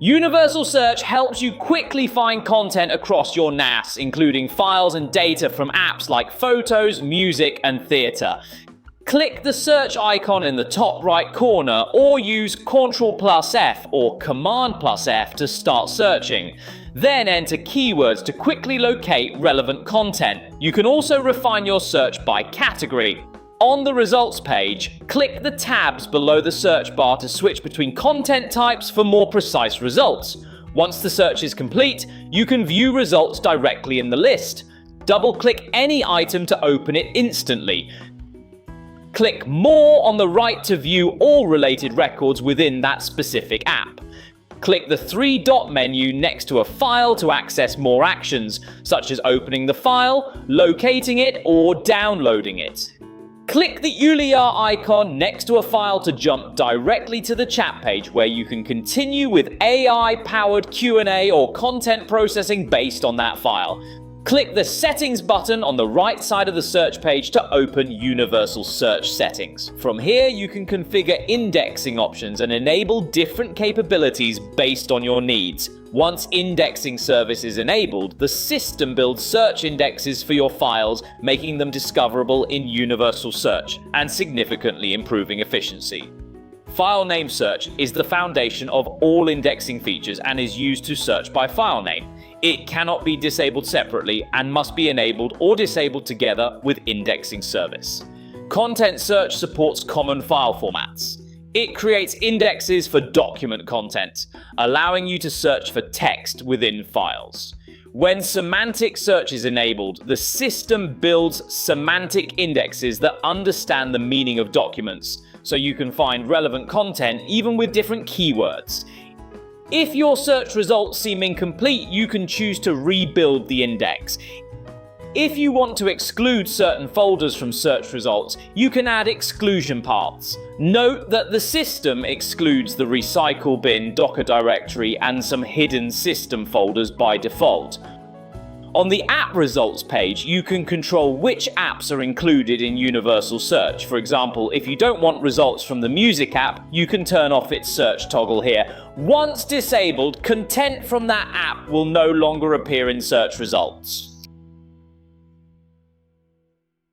Universal Search helps you quickly find content across your NAS, including files and data from apps like photos, music, and theatre. Click the search icon in the top right corner or use Ctrl+F or Command+F to start searching. Then enter keywords to quickly locate relevant content. You can also refine your search by category. On the results page, click the tabs below the search bar to switch between content types for more precise results. Once the search is complete, you can view results directly in the list. Double-click any item to open it instantly. Click More on the right to view all related records within that specific app. Click the three-dot menu next to a file to access more actions, such as opening the file, locating it, or downloading it. Click the UGREEN icon next to a file to jump directly to the chat page where you can continue with AI-powered Q&A or content processing based on that file. Click the Settings button on the right side of the search page to open Universal Search Settings. From here, you can configure indexing options and enable different capabilities based on your needs. Once indexing service is enabled, the system builds search indexes for your files, making them discoverable in Universal Search and significantly improving efficiency. File name search is the foundation of all indexing features and is used to search by file name. It cannot be disabled separately and must be enabled or disabled together with indexing service. Content search supports common file formats. It creates indexes for document content, allowing you to search for text within files. When semantic search is enabled, the system builds semantic indexes that understand the meaning of documents, so you can find relevant content even with different keywords. If your search results seem incomplete, you can choose to rebuild the index. If you want to exclude certain folders from search results, you can add exclusion paths. Note that the system excludes the recycle bin, Docker directory, and some hidden system folders by default. On the app results page, you can control which apps are included in Universal Search. For example, if you don't want results from the music app, you can turn off its search toggle here. Once disabled, content from that app will no longer appear in search results.